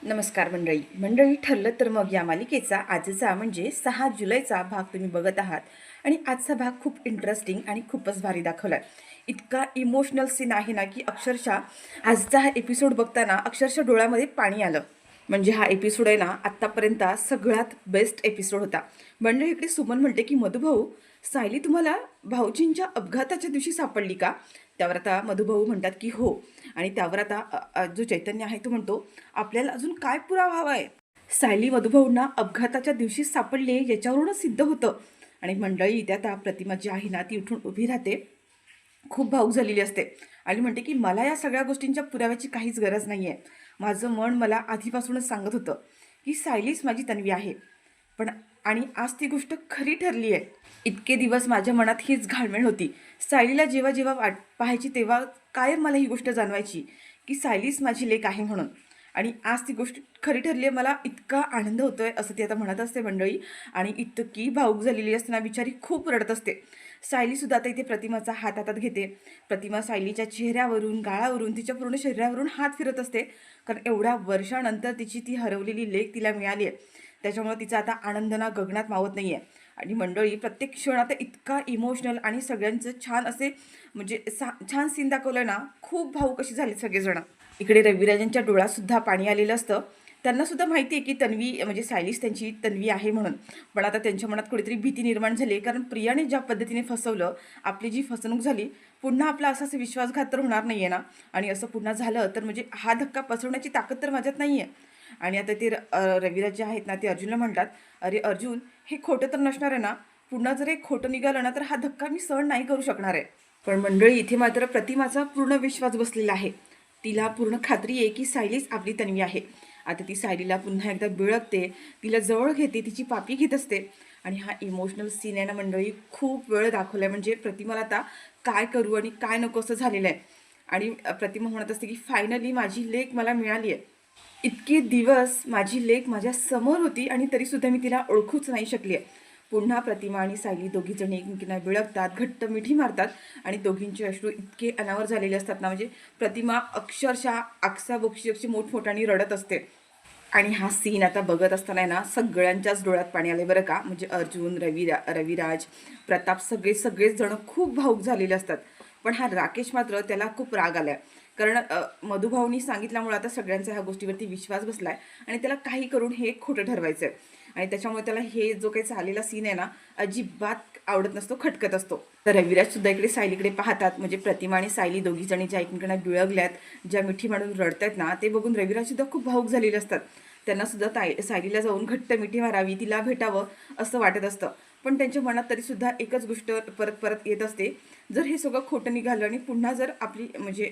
नमस्कार मंडळी ठरलं तर मग या मालिकेचा आजचा म्हणजे 6 जुलैचा भाग तुम्ही बघत आहात आणि आजचा भाग खूप इंटरेस्टिंग आणि खूपच भारी दाखवलाय. इतका इमोशनल सीन आहे ना की अक्षरशः आजचा हा एपिसोड बघताना अक्षरशः डोळ्यामध्ये पाणी आलं. म्हणजे हा एपिसोड आहे ना आत्तापर्यंत सगळ्यात बेस्ट एपिसोड होता. मंडळी इकडे सुमन म्हणते की मधुभाऊ, सायली तुम्हाला भाऊजींच्या अपघाताच्या दिवशी सापडली का? त्यावर आता मधुभाऊ म्हणतात की हो. आणि त्यावर आता जो चैतन्य आहे तो म्हणतो आपल्याला अजून काय पुरावा हवा आहे? सायली मधुभाऊंना अपघाताच्या दिवशी सापडले याच्यावरूनच सिद्ध होतं. आणि मंडळी इथे आता प्रतिमा जी आहे ना ती उठून उभी राहते, खूप भावूक झालेली असते आणि म्हणते की मला या सगळ्या गोष्टींच्या पुराव्याची काहीच गरज नाही आहे. माझं मन मला आधीपासूनच सांगत होतं की सायलीच माझी तन्वी आहे. पण आणि आज ती गोष्ट खरी ठरली आहे. इतके दिवस माझ्या मनात हीच घालमेल होती. सायलीला जेव्हा जेव्हा वाट पाहायची तेव्हा कायम मला ही गोष्ट जाणवायची की सायलीच माझी लेक आहे म्हणून. आणि आज ती गोष्ट खरी ठरली आहे. मला इतका आनंद होतोय असं ती आता म्हणत असते मंडळी. आणि इतकी भावूक झालेली असताना बिचारी खूप रडत असते. सायलीसुद्धा आता इथे प्रतिमाचा हात हातात घेते. प्रतिमा सायलीच्या चेहऱ्यावरून, गाळावरून, तिच्या पूर्ण शरीरावरून हात फिरत असते. कारण एवढ्या वर्षानंतर तिची ती हरवलेली लेक तिला मिळाली आहे. त्याच्यामुळे तिचा आता आनंद ना गगनात मावत नाही आहे. आणि मंडळी प्रत्येक क्षण आता इतका इमोशनल आणि सगळ्यांचं छान असे म्हणजे छान सीन दाखवलं ना, खूप भावूक अशी झाली सगळेजण. इकडे रविराजांच्या डोळ्यातसुद्धा पाणी आलेलं असतं. त्यांनासुद्धा माहिती आहे की तन्वी म्हणजे सायलीच त्यांची तन्वी आहे म्हणून. पण आता त्यांच्या मनात कुठेतरी भीती निर्माण झाली. कारण प्रियाने ज्या पद्धतीने फसवलं, आपली जी फसवणूक झाली, पुन्हा आपला असाच विश्वासघात तर होणार नाही आहे ना. आणि असं पुन्हा झालं तर म्हणजे हा धक्का पसरवण्याची ताकद तर माझ्यात नाही आहे. आणि आता ते रविराज जे आहेत ना ते अर्जुनला म्हणतात, अरे अर्जुन, हे खोटं तर नसणार आहे ना? पुन्हा जर हे खोटं निघालं ना तर हा धक्का मी सहन नाही करू शकणार आहे. पण मंडळी इथे मात्र प्रतिमाचा पूर्ण विश्वास बसलेला आहे. तिला पूर्ण खात्री आहे की सायलीच आपली तन्वी आहे. आता ती सायलीला पुन्हा एकदा बिळगते, तिला जवळ घेते, तिची पापी घेत असते. आणि हा इमोशनल सीन आहे ना मंडळी, खूप वेळ दाखवला आहे. म्हणजे प्रतिमाला आता काय करू आणि काय नको असं झालेलं आहे. आणि प्रतिमा म्हणत असते की फायनली माझी लेक मला मिळाली आहे. इतके दिवस माझी लेक माझ्या समोर होती आणि तरीसुद्धा मी तिला ओळखूच नाही शकली आहे. पुन्हा प्रतिमा आणि सायली दोघीजणी एकमेकींना बिळगतात, घट्ट मिठी मारतात आणि दोघींचे अश्रू इतके अनावर झालेले असतात ना, म्हणजे प्रतिमा अक्षरशः आकसाबोक्षी अशी मोठमोठ्याने रडत असते. आणि हा सीन आता बघत असताना ना सगळ्यांच्याच डोळ्यात पाणी आले बरं का. म्हणजे अर्जुन, रविराज, प्रताप सगळेच जण खूप भावूक झालेले असतात. पण हा राकेश मात्र त्याला खूप राग आलाय. कारण मधुभाऊनी सांगितल्यामुळे आता सगळ्यांचा ह्या गोष्टीवरती विश्वास बसलाय आणि त्याला काही करून हे खोटं ठरवायचं आहे. आणि त्याच्यामुळे त्याला हे जो काही चाललेला सीन आहे ना अजिबात आवडत नसतो, खटकत असतो. तर रविराज सुद्धा इकडे सायलीकडे पाहतात. म्हणजे प्रतिमा आणि सायली दोघी जणी ज्या एकमेकांना बिळगल्यात, ज्या मिठी मारून रडतायत ना, ते बघून रविराज सुद्धा खूप भावूक झालेले असतात. त्यांना सुद्धा सायलीला जाऊन घट्ट मिठी मारावी, तिला भेटावं असं वाटत असतं. पण त्यांच्या मनात तरीसुद्धा एकच गोष्ट परत परत येत असते, जर हे सगळं खोटं निघालं आणि पुन्हा जर आपली म्हणजे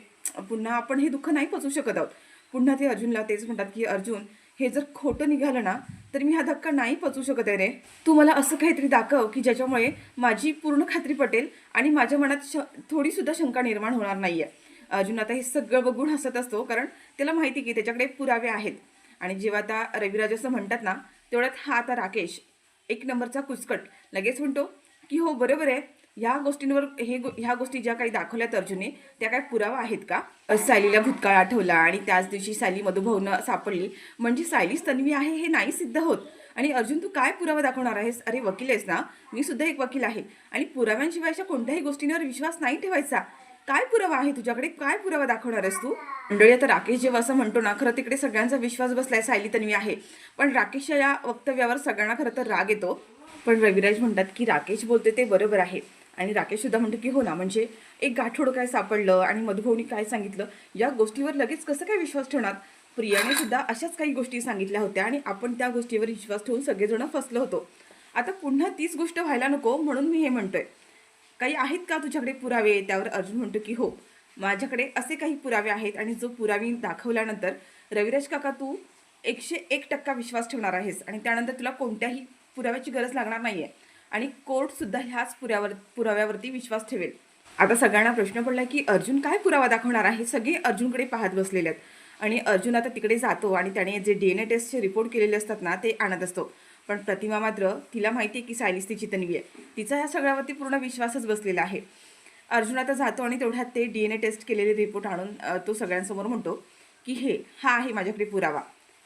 पुन्हा आपण हे दुःख नाही पचवू शकत आहोत. पुन्हा ते अर्जुनला तेच म्हणतात की अर्जुन, हे जर खोटं निघालं ना तर मी हा धक्का नाही पचवू शकत आहे रे. तू मला असं काहीतरी दाखव की ज्याच्यामुळे माझी पूर्ण खात्री पटेल आणि माझ्या मनात थोडीसुद्धा शंका निर्माण होणार नाही आहे. अर्जुन आता हे सगळं बघून हसत असतो, कारण त्याला माहिती की त्याच्याकडे पुरावे आहेत. आणि जेव्हा आता रविराज असं म्हणतात ना, तेवढ्यात हा आता राकेश एक नंबरचा कुचकट लगेच म्हणतो की हो बरोबर आहे, ह्या गोष्टींवर ह्या गोष्टी ज्या काही दाखवल्यात अर्जुनने त्या काय पुरावा आहेत का? सायलीला भूतकाळ आठवला आणि त्याच दिवशी सायली मधुभाऊनं सापडली, म्हणजे सायलीच तन्वी आहे हे नाही सिद्ध होत. आणि अर्जुन तू काय पुरावा दाखवणार आहेस? अरे वकील आहेस ना, मी सुद्धा एक वकील आहे. आणि पुराव्यांशिवायच्या कोणत्याही गोष्टींवर विश्वास नाही ठेवायचा. काय पुरावा आहे तुझ्याकडे? काय पुरावा दाखवणार आहेस तू? मंडळी आता राकेश जेव्हा असं म्हणतो ना, खरं तिकडे सगळ्यांचा विश्वास बसलाय सायली तन्वी आहे. पण राकेशच्या या वक्तव्यावर सगळ्यांना खरं तर राग येतो. पण रविराज म्हणतात की राकेश बोलते ते बरोबर आहे. आणि राकेश सुद्धा म्हणतो की हो ना, म्हणजे एक गाठोड काय सापडलं आणि मधुभाऊनी काय सांगितलं, या गोष्टीवर लगेच कसं काय विश्वास ठेवणार? प्रियाने सुद्धा अशाच काही गोष्टी सांगितल्या होत्या आणि आपण त्या गोष्टीवर विश्वास ठेवून सगळेजण फसलो होतो. आता पुन्हा तीच गोष्ट व्हायला नको म्हणून मी हे म्हणतोय. काही आहेत का तुझ्याकडे पुरावे? त्यावर अर्जुन म्हणतो की हो, माझ्याकडे असे काही पुरावे आहेत आणि जो पुरावे दाखवल्यानंतर रविराज काका तू 101% विश्वास ठेवणार आहेस आणि त्यानंतर तुला कोणत्याही पुराव्याची गरज लागणार नाही आहे. आणि कोर्टसुद्धा ह्याच पुराव्यावरती विश्वास ठेवेल. आता सगळ्यांना प्रश्न पडला की अर्जुन काय पुरावा दाखवणार आहे? सगळे अर्जुनकडे पाहत बसलेले आहेत. आणि अर्जुन आता तिकडे जातो आणि त्याने जे DNA टेस्टचे रिपोर्ट केलेले असतात ना ते आणत असतो. पण प्रतिमा मात्र तिला माहिती आहे की सायलीच तिची तन्वी आहे. तिचा या सगळ्यावरती पूर्ण विश्वासच बसलेला आहे. अर्जुन आता जातो आणि तेवढ्यात ते DNA टेस्ट केलेले रिपोर्ट आणून तो सगळ्यांसमोर म्हणतो की हा आहे माझ्याकडे पुरावा.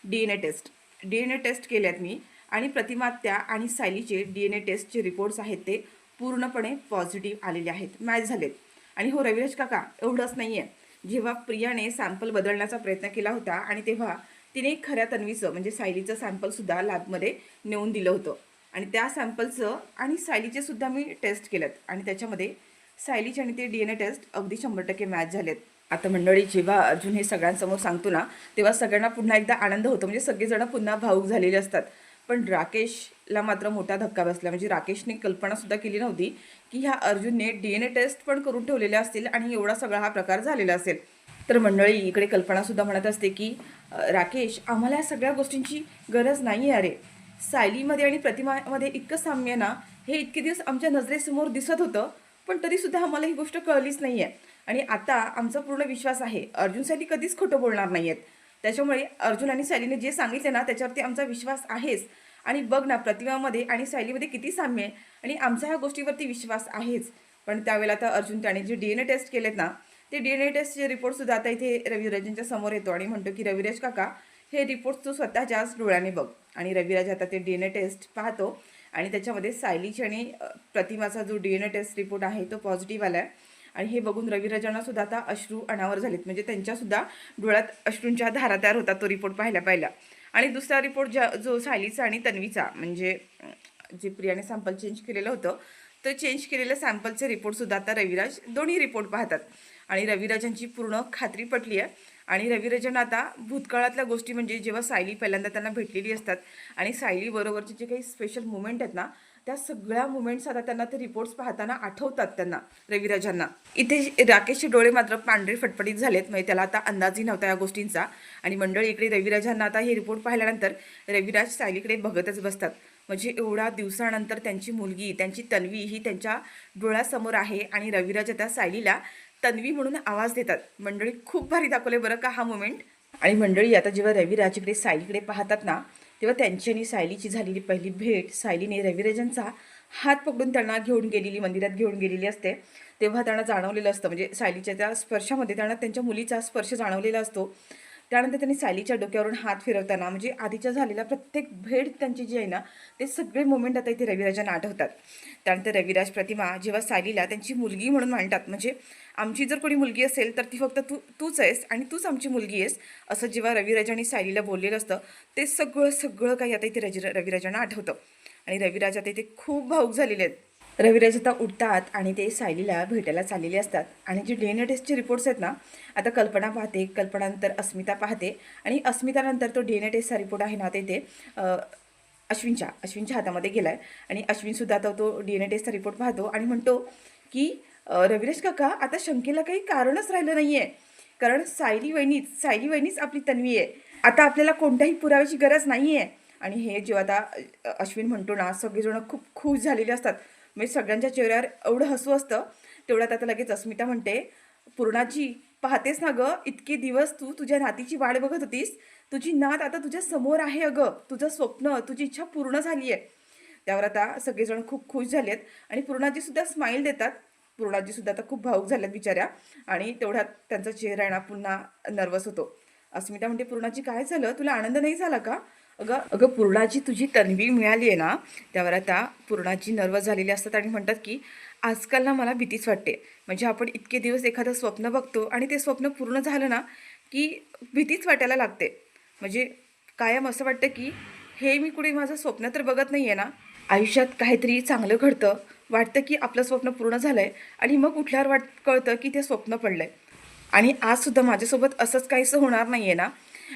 डी एन ए टेस्ट केल्यात मी आणि प्रतिमात्या आणि सायलीचे DNA टेस्टचे रिपोर्ट्स आहेत ते पूर्णपणे पॉझिटिव्ह आलेले आहेत, मॅच झालेत. आणि हो रविराज काका, एवढंच नाही आहे. जेव्हा प्रियाने सॅम्पल बदलण्याचा प्रयत्न केला होता आणि तेव्हा तिने खऱ्या तन्वीचं म्हणजे सायलीचं सॅम्पलसुद्धा लॅबमध्ये नेऊन दिलं होतं आणि त्या सॅम्पलचं आणि सायलीचे सुद्धा मी टेस्ट केलेत आणि त्याच्यामध्ये सायलीचे आणि ते DNA टेस्ट अगदी 100% मॅच झालेत. आता मंडळी, जेव्हा अर्जुन हे सगळ्यांसमोर सांगतो ना, तेव्हा सगळ्यांना पुन्हा एकदा आनंद होतो, म्हणजे सगळेजण पुन्हा भावूक झालेले असतात. पण राकेशला मात्र मोठा धक्का बसला. म्हणजे राकेशने कल्पनासुद्धा केली नव्हती की ह्या अर्जुनने DNA टेस्ट पण करून ठेवलेले असतील आणि एवढा सगळा हा प्रकार झालेला असेल. तर मंडळी, इकडे कल्पनासुद्धा म्हणत असते की राकेश, आम्हाला या सगळ्या गोष्टींची गरज नाही आहे. अरे, सायलीमध्ये आणि प्रतिमामध्ये इतकं साम्य ना, हे इतके दिवस आमच्या नजरेसमोर दिसत होतं, पण तरीसुद्धा आम्हाला ही गोष्ट कळलीच नाही आहे. आणि आता आमचा पूर्ण विश्वास आहे, अर्जुन सायली कधीच खोटं बोलणार नाही आहेत. त्याच्यामुळे अर्जुन आणि सायलीने जे सांगितले ना, त्याच्यावरती आमचा विश्वास आहेच. आणि बघ ना, प्रतिमामध्ये आणि सायलीमध्ये किती साम्य आहे आणि आमचा ह्या गोष्टीवरती विश्वास आहेच. पण त्यावेळेला आता अर्जुन त्याने जे DNA टेस्ट केलेत ना, ते DNA टेस्टचे रिपोर्टसुद्धा आता इथे रविराजांच्या समोर येतो आणि म्हणतो की रविराज काका, हे रिपोर्ट तू स्वतःच्याच डोळ्याने बघ. आणि रविराज आता ते DNA टेस्ट पाहतो आणि त्याच्यामध्ये सायलीची आणि प्रतिमाचा जो DNA टेस्ट रिपोर्ट आहे तो पॉझिटिव्ह आला आहे. आणि हे बघून रविराजांना सुद्धा आता अश्रू अनावर झालेत, म्हणजे त्यांच्यासुद्धा डोळ्यात अश्रूंच्या धारा तयार होतात तो रिपोर्ट पाहिला. आणि दुसरा रिपोर्ट जो सायलीचा आणि तन्वीचा, म्हणजे जे प्रियाने सॅम्पल चेंज केलेलं होतं, तर चेंज केलेल्या सॅम्पलचे रिपोर्टसुद्धा आता रविराज दोन्ही रिपोर्ट पाहतात आणि रविराजांची पूर्ण खात्री पटली आहे. आणि रविराजांना आता भूतकाळातल्या गोष्टी, म्हणजे जेव्हा सायली पहिल्यांदा त्यांना भेटलेली असतात आणि सायलीबरोबरचे जे काही स्पेशल मुवमेंट आहेत ना, त्या सगळ्या मुवमेंट्स आता त्यांना ते रिपोर्ट्स पाहताना आठवतात त्यांना, रविराजांना. इथे राकेशचे डोळे मात्र पांढरे फटफटीत झालेत, म्हणजे त्याला आता अंदाजही नव्हता या गोष्टींचा. आणि मंडळी, इकडे रविराजांना आता हे रिपोर्ट पाहिल्यानंतर रविराज सायलीकडे बघतच बसतात. म्हणजे एवढ्या दिवसानंतर त्यांची मुलगी, त्यांची तन्वी ही त्यांच्या डोळ्यासमोर आहे आणि रविराज त्या सायलीला तन्वी म्हणून आवाज देतात. मंडळी, खूप भारी दाखवले बरं का हा मोमेंट. आणि मंडळी, आता जेव्हा रविराज इकडे सायलीकडे पाहतात ना, तेव्हा त्यांची आणि सायलीची झालेली पहिली भेट, सायलीने रविराजांचा हात पकडून त्यांना घेऊन गेलेली, मंदिरात घेऊन गेलेली असते. तेव्हा त्यांना जाणवलेलं असतं, म्हणजे सायलीच्या त्या स्पर्शामध्ये त्यांना त्यांच्या मुलीचा स्पर्श जाणवलेला असतो. त्यानंतर त्यांनी सायलीच्या डोक्यावरून हात फिरवताना, म्हणजे आधीच्या झालेल्या प्रत्येक भेट त्यांची जी आहे ना, ते सगळे मोमेंट आता इथे रविराजांना आठवतात. त्यानंतर रविराज प्रतिमा जेव्हा सायलीला त्यांची मुलगी म्हणून मांडतात, म्हणजे आमची जर कोणी मुलगी असेल तर ती फक्त तूच आहेस आणि तूच आमची मुलगी आहेस, असं जेव्हा रविराज आणि सायलीला बोललेलं असतं, ते सगळं काही आता इथे रविराजांना आठवतं. आणि रविराज आता इथे खूप भावूक झालेले आहेत. रविराज आता उठतात आणि ते सायलीला भेटायला चाललेले असतात. आणि जे DNA टेस्टचे रिपोर्ट्स आहेत ना, आता कल्पना पाहते, कल्पनानंतर अस्मिता पाहते आणि अस्मितानंतर तो DNA टेस्टचा रिपोर्ट आहे ना, ते अश्विनच्या हातामध्ये गेला आहे. आणि अश्विनसुद्धा आता तो DNA टेस्टचा रिपोर्ट पाहतो आणि म्हणतो की रविराज काका, आता शंकेला काही कारणच राहिलं नाही आहे, कारण सायली वहिनीच आपली तन्वी आहे. आता आपल्याला कोणत्याही पुराव्याची गरज नाही आहे. आणि हे जेव्हा आता अश्विन म्हणतो ना, सगळेजण खूप खुश झालेले असतात, म्हणजे सगळ्यांच्या चेहऱ्यावर एवढं हसू असतं. तेवढ्यात आता लगेच अस्मिता म्हणते, पूर्णाजी पाहतेस ना गं, इतके दिवस तू तुझ्या नातीची वाट बघत होतीस, तुझी नात आता तुझ्या समोर आहे अगं, तुझं स्वप्न, तुझी इच्छा पूर्ण झाली आहे. त्यावर आता सगळेजण खूप खुश झाले आहेत आणि पूर्णाजीसुद्धा स्माईल देतात. पूर्णाजीसुद्धा आता खूप भावूक झाल्यात बिचाऱ्या. आणि तेवढ्यात त्यांचा चेहरा आहे ना पुन्हा नर्वस होतो. अस्मिता म्हणते, पूर्णाजी काय झालं, तुला आनंद नाही झाला का? अगं पूर्णाजी, तुझी तन्वी मिळाली आहे ना. त्यावर आता पूर्णाजी नर्वस झालेले असतात आणि म्हणतात की आजकाल ना मला भीतीच वाटते. म्हणजे आपण इतके दिवस एखादं स्वप्न बघतो आणि ते स्वप्न पूर्ण झालं ना की भीतीच वाटायला लागते. म्हणजे कायम असं वाटतं की हे मी कुठे माझं स्वप्न तर बघत नाही आहे ना. आयुष्यात काहीतरी चांगलं घडतं, वाटतं की आपलं स्वप्न पूर्ण झालं आहे आणि मग उठल्यावर कळतं की ते स्वप्न पडलं आहे. आणि आजसुद्धा माझ्यासोबत असंच काहीसं होणार नाही आहे ना.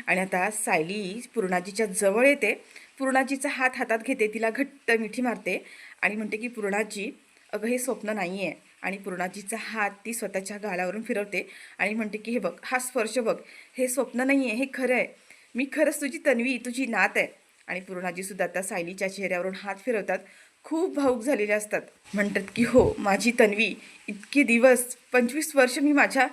आणि आता सायली पूर्णाजीच्या जवळ येते, पूर्णाजीचा हात हातात घेते, तिला घट्ट मिठी मारते आणि म्हणते की पूर्णाजी, अगं हे स्वप्न नाही आहे. आणि पूर्णाजीचा हात ती स्वतःच्या गालावरून फिरवते आणि म्हणते की हे बघ, हा स्पर्श बघ, हे स्वप्न नाही आहे, हे खरं आहे, मी खरंच तुझी तन्वी, तुझी नात आहे. आणि पूर्णाजीसुद्धा आता सायलीच्या चेहऱ्यावरून हात फिरवतात, खूप भावूक झालेले असतात. म्हणतात की हो, माझी तन्वी, इतके दिवस 25 वर्ष मी माझ्या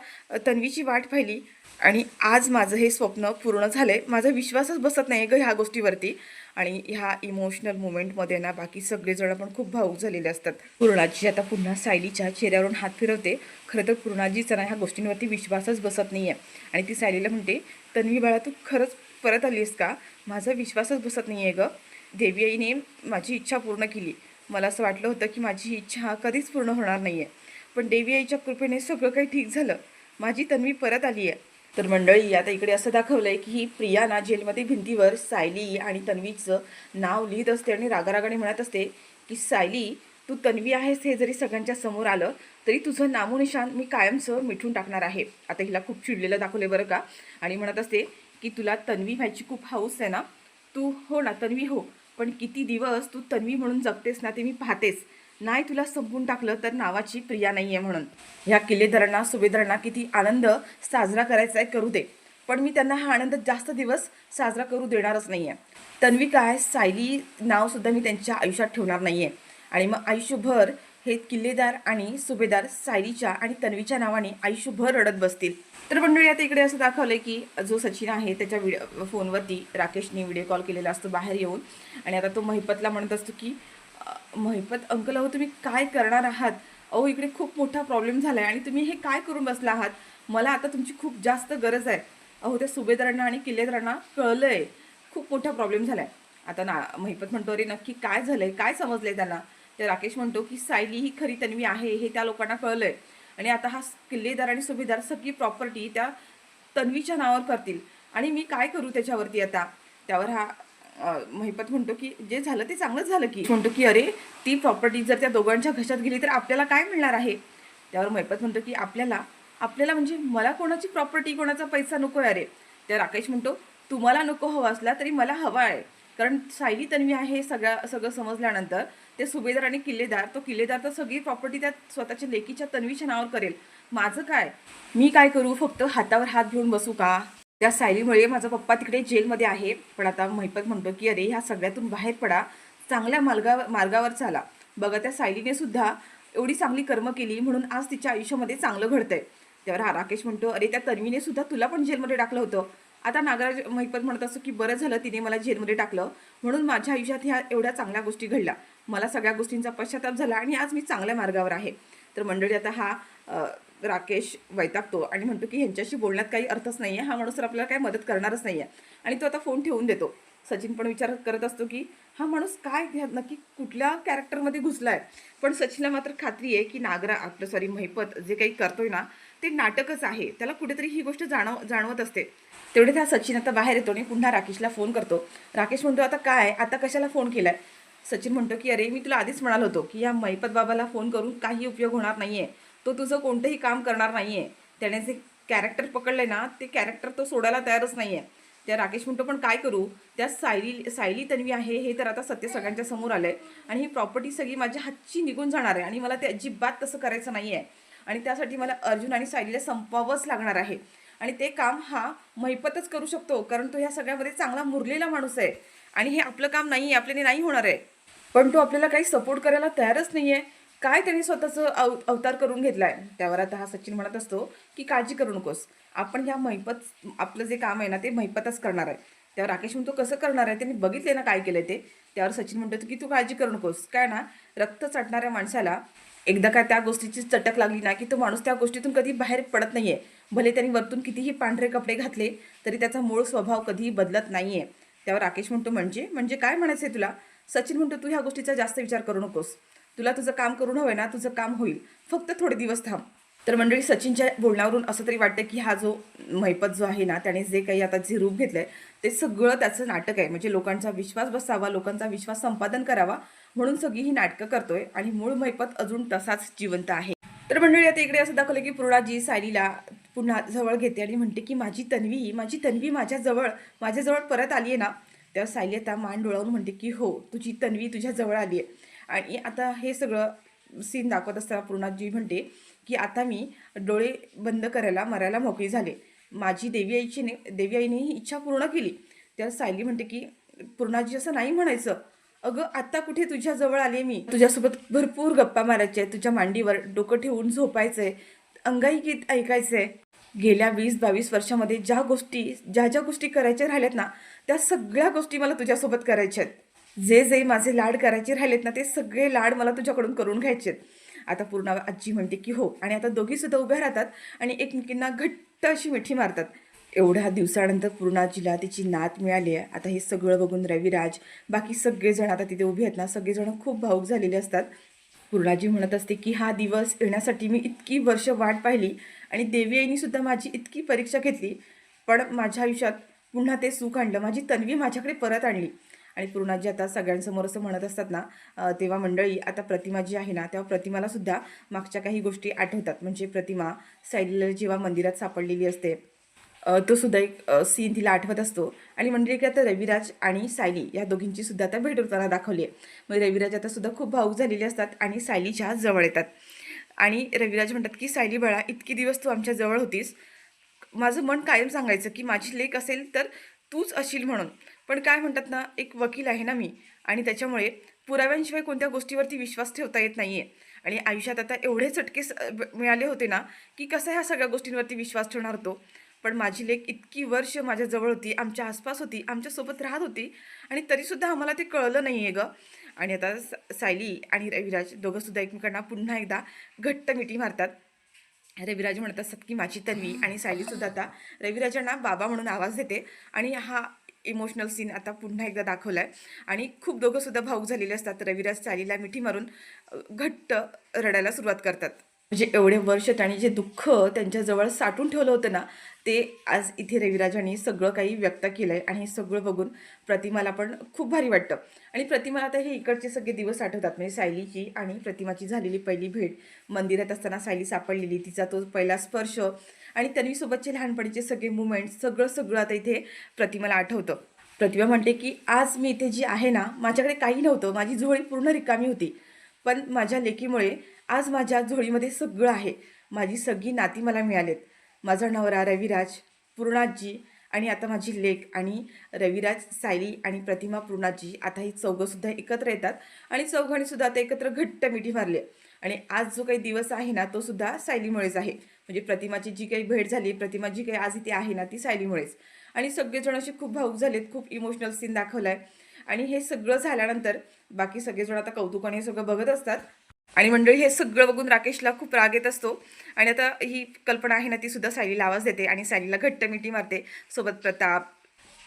तन्वीची वाट पाहिली आणि आज माझं हे स्वप्न पूर्ण झालं आहे. माझा विश्वासच बसत नाही गं ह्या गोष्टीवरती. आणि ह्या इमोशनल मुवमेंटमध्ये ना बाकी सगळेजण पण खूप भावूक झालेले असतात. पूर्णाजी आता पुन्हा सायलीच्या चेहऱ्यावरून हात फिरवते. खरं तर पूर्णाजीचा ना ह्या गोष्टींवरती विश्वासच बसत नाही आहे आणि ती सायलीला म्हणते, तन्वी बाळा, तू खरंच परत आलीस का? माझा विश्वासच बसत नाही आहे गं. देवी आईने माझी इच्छा पूर्ण केली. मला असं वाटलं होतं की माझी इच्छा कधीच पूर्ण होणार नाही आहे, पण देवी आईच्या कृपेने सगळं काही ठीक झालं. माझी तन्वी परत आली आहे. तर मंडळी, आता इकडे असं दाखवलं आहे की ही प्रिया ना जेलमध्ये भिंतीवर सायली आणि तन्वीचं नाव लिहित असते आणि रागारागाने म्हणत असते की सायली, तू तन्वी आहेस हे जरी सगळ्यांच्या समोर आलं तरी तुझं नामोनिशान मी कायमचं मिटून टाकणार आहे. आता हिला खूप चिडलेलं दाखवले बरं का, आणि म्हणत असते की तुला तन्वी व्हायची खूप हौस आहे ना, तू हो ना तन्वी हो, पण किती दिवस तू तन्वी म्हणून जगतेस ना ते मी पाहतेस. नाही तुला संपून टाकलं तर नावाची प्रिया नाही आहे म्हणून. ह्या किल्लेदारांना सुभेदारांना किती आनंद साजरा करायचा आहे करू दे, पण मी त्यांना हा आनंद जास्त दिवस साजरा करू देणारच नाही आहे. तन्वी काय सायली नावसुद्धा मी त्यांच्या आयुष्यात ठेवणार नाही आहे. आणि मग आयुष्यभर हे किल्लेदार आणि सुभेदार सायलीच्या आणि तन्वीच्या नावाने आयुष्यभर रडत बसतील. तर मंडळी, आता इकडे असं दाखवलंय की जो सचिन आहे त्याच्या फोनवरती राकेशने व्हिडिओ कॉल केलेला असतो बाहेर येऊन, आणि आता तो महिपतला म्हणत असतो की महिपत अंकल, अहो तुम्ही काय करणार आहात? अहो इकडे खूप मोठा प्रॉब्लेम झाला आहे आणि तुम्ही हे काय करून बसला आहात? मला आता तुमची खूप जास्त गरज आहे. अहो त्या सुभेदारांना आणि किल्लेदारांना कळलं आहे खूप मोठा प्रॉब्लेम झाला आहे. आता ना महिपत म्हणतो, अरे नक्की काय झालं आहे, काय समजलं आहे त्यांना? तर राकेश म्हणतो की सायली ही खरी तन्वी आहे हे त्या लोकांना कळलं आहे, आणि आता हा किल्लेदार आणि सुभेदार सगळी प्रॉपर्टी त्या तन्वीच्या नावावर करतील, आणि मी काय करू त्याच्यावरती आता? त्यावर हा महिपत म्हणतो की जे झालं ते चांगलंच झालं की. म्हणतो की अरे ती प्रॉपर्टी जर त्या दोघांच्या घशात गेली तर आपल्याला काय मिळणार आहे? त्यावर महिपत म्हणतो की आपल्याला आपल्याला म्हणजे मला कोणाची प्रॉपर्टी कोणाचा पैसा नको आहे. अरे त्या राकेश म्हणतो तुम्हाला नको हवा असला तरी मला हवा आहे, कारण सायली तन्वी आहे हे सगळं समजल्यानंतर ते सुभेदार आणि किल्लेदार, तो किल्लेदार तर सगळी प्रॉपर्टी त्या स्वतःच्या लेकीच्या तन्वीच्या नावावर करेल. माझं काय? मी काय करू? फक्त हातावर हात घेऊन बसू का? त्या सायलीमुळे माझा पप्पा तिकडे जेलमध्ये आहे. पण आता महिपत म्हणतो की अरे ह्या सगळ्यातून बाहेर पडा, चांगल्या मार्गावर चाला. बघा त्या सायलीने सुद्धा एवढी चांगली कर्म केली म्हणून आज तिच्या आयुष्यामध्ये चांगलं घडतंय. त्यावर हा राकेश म्हणतो, अरे त्या तन्वीने सुद्धा तुला पण जेलमध्ये टाकलं होतं. आता नागराज महिपत म्हणत असतो की बरं झालं तिने मला जेलमध्ये टाकलं, म्हणून माझ्या आयुष्यात ह्या एवढ्या चांगल्या गोष्टी घडल्या. मला सगळ्या गोष्टींचा पश्चाताप झाला आणि आज मी चांगल्या मार्गावर आहे. तर मंडळी, आता हा राकेश वैतागतो आणि म्हणतो की ह्यांच्याशी बोलण्यात काही अर्थच नाही आहे, हा माणूस तर आपल्याला काही मदत करणारच नाही आहे, आणि तो आता फोन ठेवून देतो. सचिन पण विचार करत असतो की हा माणूस काय नक्की कुठल्या कॅरेक्टरमध्ये घुसला आहे. पण सचिनला मात्र खात्री आहे की महिपत जे काही करतोय ना ते नाटकच आहे. त्याला कुठेतरी ही गोष्ट जाणवत असते. तेवढे त्या सचिन आता बाहेर येतो आणि पुन्हा राकेशला फोन करतो. राकेश म्हणतो, आता काय, आता कशाला फोन केलाय? सचिन म्हणतो की अरे मी तुला आधीच म्हणालो होतो की या महिपत बाबाला फोन करून काही उपयोग होणार नाहीये, तो तुझं कोणतंही काम करणार नाहीये. त्याने जे कॅरेक्टर पकडलंय ना ते कॅरेक्टर तो सोडायला तयारच नाहीये. त्या राकेश म्हणतो, पण काय करू? त्या सायली तन्वी आहे हे तर आता सत्य सगळ्यांच्या समोर आलंय, आणि ही प्रॉपर्टी सगळी माझ्या हातची निघून जाणार आहे, आणि मला ते अजिबात तसं करायचं नाहीये, आणि त्यासाठी मला अर्जुन आणि सायलीला संपवावंच लागणार आहे. आणि ते काम हा महिपतच करू शकतो, कारण तो ह्या सगळ्यामध्ये चांगला मुरलेला माणूस आहे, आणि हे आपलं काम नाही आहे, आपल्याने नाही होणार आहे. पण तो आपल्याला काही सपोर्ट करायला तयारच नाही आहे. काय त्याने स्वतःचं अवतार करून घेतलाय. त्यावर आता हा सचिन म्हणत असतो की काळजी करू नकोस, आपण ह्या महिपत आपलं जे काम आहे ना ते महिपतच करणार आहे. त्यावर राकेश म्हणतो, कसं करणार आहे? त्यांनी बघितले ना काय केलंय ते. त्यावर सचिन म्हणतो की तू काळजी करू नकोस. काय ना, रक्त चटणाऱ्या माणसाला एकदा काय त्या गोष्टीची चटक लागली ना की तो माणूस त्या गोष्टीतून कधी बाहेर पडत नाहीये. भले त्यांनी वरतून कितीही पांढरे कपडे घातले तरी त्याचा मूळ स्वभाव कधीही बदलत नाहीये. त्यावर राकेश म्हणतो, म्हणजे म्हणजे काय म्हणायचंय तुला? सचिन म्हणतो, तू ह्या गोष्टीचा जास्त विचार करू नकोस. तुला तुझं काम करून हवंय ना, तुझं काम होईल, फक्त थोडे दिवस थांब. तर मंडळी, सचिनच्या बोलण्यावरून असं तरी वाटतं की हा जो महिपत जो आहे ना त्याने जे काही आता जे रूप घेतलंय ते सगळं त्याचं नाटक आहे. म्हणजे लोकांचा विश्वास बसावा, लोकांचा विश्वास संपादन करावा म्हणून सगळी ही नाटकं करतोय, आणि मूळ महिपत अजून तसाच जिवंत आहे. तर मंडळी, आता इकडे असं दाखवलं की पूर्णाजी सायलीला पुन्हा जवळ घेते आणि म्हणते की माझी तन्वी माझ्याजवळ परत आली आहे ना. तेव्हा सायली आता मान डोळावून म्हणते की हो, तुझी तन्वी तुझ्या जवळ आली आहे. आणि आता हे सगळं सीन दाखवत असताना पूर्णाजी म्हणते की आता मी डोळे बंद करायला मरायला मोकळी झाले. माझी देवी आईने ही इच्छा पूर्ण केली. तेव्हा सायली म्हणते की पूर्णाजी असं नाही म्हणायचं. अगं आता कुठे तुझ्या जवळ आले मी, तुझ्यासोबत भरपूर गप्पा मारायचे, तुझ्या मांडीवर डोकं ठेवून झोपायचंय, अंगाई गीत ऐकायचंय. गेल्या 20-22 वर्षामध्ये ज्या गोष्टी करायच्या राहिल्यात ना त्या सगळ्या गोष्टी मला तुझ्यासोबत करायच्या आहेत. जे माझे लाड करायचे राहिलेत ना ते सगळे लाड मला तुझ्याकडून करून घ्यायचे आहेत. आता पूर्ण आजी म्हणते की हो, आणि आता दोघी सुद्धा उभ्या राहतात आणि एकमेकींना घट्ट अशी मिठी मारतात. एवढ्या दिवसानंतर पूर्णाजीला तिची नात मिळाली आहे. आता हे सगळं बघून रविराज, बाकी सगळेजण आता तिथे उभे आहेत ना, सगळेजण खूप भावूक झालेले असतात. पूर्णाजी म्हणत असते की हा दिवस येण्यासाठी मी इतकी वर्ष वाट पाहिली आणि देवी आईनी सुद्धा माझी इतकी परीक्षा घेतली, पण माझ्या आयुष्यात पुन्हा ते सुख आणलं, माझी तन्वी माझ्याकडे परत आणली. आणि पूर्णाजी आता सगळ्यांसमोर असं म्हणत असतात ना, तेव्हा मंडळी आता प्रतिमा जी आहे ना, तेव्हा प्रतिमाला सुद्धा मागच्या काही गोष्टी आठवतात. म्हणजे प्रतिमा सायलीला जेव्हा मंदिरात सापडलेली असते, तो सुद्धा एक सीन तिला आठवत असतो. आणि म्हणजे की आता रविराज आणि सायली या दोघींची सुद्धा आता भेट होताना दाखवली आहे. मग रविराज आता सुद्धा खूप भावूक झालेले असतात आणि सायलीच्या जवळ येतात. आणि रविराज म्हणतात की सायली बाळा, इतके दिवस तू आमच्या जवळ होतीस, माझं मन कायम सांगायचं की माझी लेक असेल तर तूच असशील म्हणून. पण काय म्हणतात ना, एक वकील आहे ना मी, आणि त्याच्यामुळे पुराव्यांशिवाय कोणत्या गोष्टीवरती विश्वास ठेवता येत नाही आहे. आणि आयुष्यात आता एवढे चटके मिळाले होते ना, की कसं ह्या सगळ्या गोष्टींवरती विश्वास ठेवणार होतो. पण माझी लेक इतकी वर्ष माझ्याजवळ होती, आमच्या आसपास होती, आमच्यासोबत राहत होती, आणि तरीसुद्धा आम्हाला ते कळलं नाही आहे गं. आणि आता सायली आणि रविराज दोघंसुद्धा एकमेकांना पुन्हा एकदा घट्ट मिठी मारतात. रविराज म्हणत असतात की माझी तन्वी, आणि सायलीसुद्धा आता रविराजांना बाबा म्हणून आवाज देते. आणि हा इमोशनल सीन आता पुन्हा एकदा दाखवला आहे. आणि खूप दोघंसुद्धा भावूक झालेले असतात. रविराज सायलीला मिठी मारून घट्ट रडायला सुरुवात करतात. म्हणजे एवढे वर्ष त्यांनी जे दुःख त्यांच्याजवळ साठवून ठेवलं होतं ना, ते आज इथे रविराजांनी सगळं काही व्यक्त केलं आहे. आणि हे सगळं बघून प्रतिमाला पण खूप भारी वाटतं. आणि प्रतिमाला आता हे इकडचे सगळे दिवस आठवतात. म्हणजे सायलीची आणि प्रतिमाची झालेली पहिली भेट, मंदिरात असताना सायली सापडलेली, तिचा तो पहिला स्पर्श, आणि तन्वीसोबतचे लहानपणीचे सगळे मुमेंट्स, सगळं सगळं आता इथे प्रतिमाला आठवतं. प्रतिमा म्हणते की आज मी इथे जी आहे ना, माझ्याकडे काही नव्हतं, माझी झोळी पूर्ण रिकामी होती, पण माझ्या लेकीमुळे आज माझ्या झोळीमध्ये सगळं आहे. माझी सगळी नाती मला मिळालेत. माझा नवरा रविराज, पूर्णाजी, आणि आता माझी लेक. आणि रविराज, सायली आणि प्रतिमा, पूर्णाजी, आता ही चौघंसुद्धा एकत्र येतात. आणि चौघांनीसुद्धा आता एकत्र घट्ट मिठी मारली. आणि आज जो काही दिवस आहे ना, तो सुद्धा सायलीमुळेच आहे. म्हणजे प्रतिमाची जी काही भेट झाली, प्रतिमा जी काही आज इथे आहे ना, ती सायलीमुळेच. आणि सगळेजण असे खूप भावूक झालेत, खूप इमोशनल सीन दाखवला आहे. आणि हे सगळं झाल्यानंतर बाकी सगळेजण आता कौतुकाने हे सगळं बघत असतात. आणि मंडळी हे सगळं बघून राकेशला खूप राग येत असतो. आणि आता ही कल्पना आहे ना, ती सुद्धा सायलीला आवाज देते आणि सायलीला घट्ट मिठी मारते. सोबत प्रताप,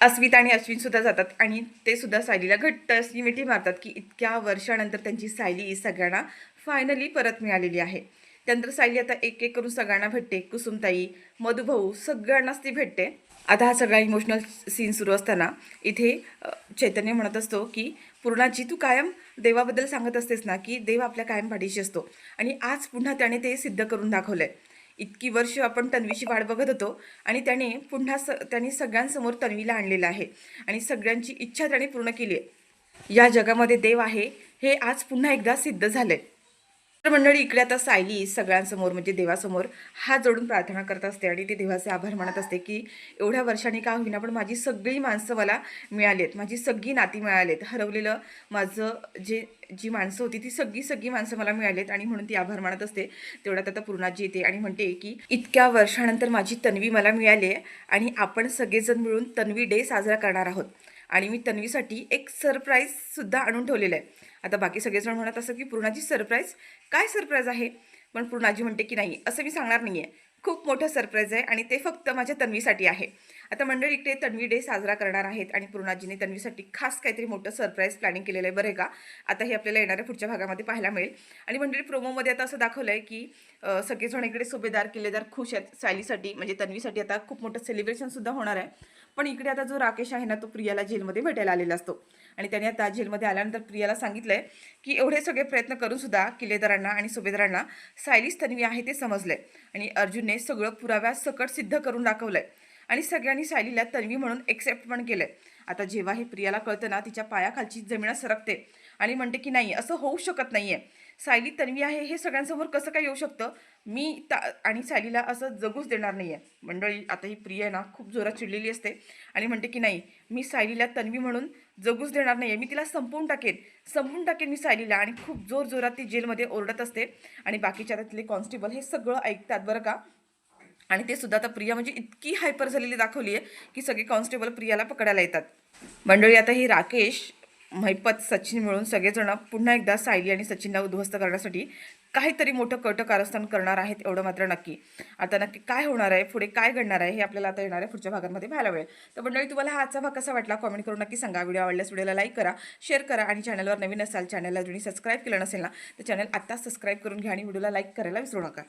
अस्मिता आणि अश्विन सुद्धा जातात आणि ते सुद्धा सायलीला घट्ट अशी मिठी मारतात की इतक्या वर्षानंतर त्यांची सायली सगळ्यांना फायनली परत मिळालेली आहे. त्यानंतर सायली आता एक एक करून सगळ्यांना भेटते. कुसुमताई, मधुभाऊ, सगळ्यांनाच ती भेटते. आता हा सगळा इमोशनल सीन सुरू असताना इथे चैतन्य म्हणत असतो की पूर्णाजी, तू कायम देवाबद्दल सांगत असतेस ना की देव आपल्या कायम पाठीशी असतो, आणि आज पुन्हा त्याने ते सिद्ध करून दाखवलंय. इतकी वर्ष आपण तन्वीची वाट बघत होतो, आणि त्याने पुन्हा त्यांनी सगळ्यांसमोर तन्वीला आणलेलं आहे, आणि सगळ्यांची इच्छा त्याने पूर्ण केली आहे. या जगामध्ये देव आहे हे आज पुन्हा एकदा सिद्ध झालंय. तर मंडळी इकडे आता सायली सगळ्यांसमोर म्हणजे देवासमोर हात जोडून प्रार्थना करत असते आणि ते देवाचे आभार मानत असते की एवढ्या वर्षांनी का होईना पण माझी सगळी माणसं मला मिळाली आहेत, माझी सगळी नाती मिळाली आहेत, हरवलेलं माझं जी माणसं होती ती सगळी सगळी माणसं मला मिळाली आहेत, आणि म्हणून ती आभार मानत असते. तेवढ्यात आता पूर्णाजी येते आणि म्हणते की इतक्या वर्षानंतर माझी तन्वी मला मिळाली आहे, आणि आपण सगळेजण मिळून तन्वी डे साजरा करणार आहोत. आणि मी तन्वीसाठी एक सरप्राईजसुद्धा आणून ठेवलेलं आहे. आता बाकी सगळेजण म्हणत असं की पूर्णाजी सरप्राईज, काय सरप्राईज आहे? पण पूर्णाजी म्हणते की नाही, असं मी सांगणार नाही आहे, खूप मोठं सरप्राईज आहे आणि ते फक्त माझ्या तन्वीसाठी आहे. आता मंडळी इकडे तन्वी डे साजरा करणार आहेत आणि पूर्णाजीने तन्वीसाठी खास काहीतरी मोठं सरप्राईज प्लॅनिंग केलेलं आहे, बरं आहे का? आता हे आपल्याला येणाऱ्या पुढच्या भागामध्ये पाहायला मिळेल. आणि मंडळी प्रोमोमध्ये आता असं दाखवलं आहे की सगळेजण इकडे सुभेदार किल्लेदार खुश आहेत सायलीसाठी, म्हणजे तन्वीसाठी आता खूप मोठं सेलिब्रेशनसुद्धा होणार आहे. पण इकडे आता जो राकेश आहे ना, तो प्रियाला जेलमध्ये भेटायला आलेला असतो, आणि त्याने आता जेलमध्ये आल्यानंतर प्रियाला सांगितलंय की एवढे सगळे प्रयत्न करून सुद्धा किल्लेदारांना आणि सुभेदारांना सायलीच तन्वी आहे ते समजलंय, आणि अर्जुनने सगळं पुराव्यासकट सिद्ध करून दाखवलंय, आणि सगळ्यांनी सायलीला तन्वी म्हणून एक्सेप्ट पण केलंय. आता जेव्हा हे प्रियाला कळतं ना, तिच्या पायाखालची जमीन सरकते आणि म्हणते की नाही, असं होऊ शकत नाहीये, सायली तन्वी आहे हे सगळ्यांसमोर कसं काय येऊ शकतं, मी आणि सायलीला असं जगूच देणार नाहीये. मंडळी आता ही प्रिया ना खूप जोरात चिडलेली असते आणि म्हणते की नाही, मी सायलीला तन्वी म्हणून जगूच देणार नाहीये, मी तिला संपवून टाकेन मी सायलीला. आणि खूप जोरात ती जेलमध्ये ओरडत असते, आणि बाकीच्या आता तिथले कॉन्स्टेबल हे सगळं ऐकतात बरं का. आणि ते सुद्धा आता प्रिया म्हणजे इतकी हायपर झालेली दाखवली आहे की सगळे कॉन्स्टेबल प्रियाला पकडायला येतात. मंडळी आता हे राकेश महिपत सचिन मिळून सगळेजण पुन्हा एकदा सायली आणि सचिनला उद्ध्वस्त करण्यासाठी काहीतरी मोठं कट कारस्थान करणार आहेत, एवढं मात्र नक्की. आता नक्की काय होणार आहे, पुढे काय घडणार आहे, हे आपल्याला आता येणाऱ्या पुढच्या भागांमध्ये पाहायला मिळेल. तर मंडळी, तुम्हाला हा आजचा भाग कसा वाटला कॉमेंट करून नक्की सांगा. व्हिडिओ आवडल्यास व्हिडिओला लाईक करा, शेअर करा आणि चॅनलवर नवीन असाल, चॅनलला तुम्ही सबस्क्राईब केलं नसेल ना, तर चॅनल आत्ताच सबस्क्राईब करून घ्या आणि व्हिडिओला लाईक करायला विसरू नका.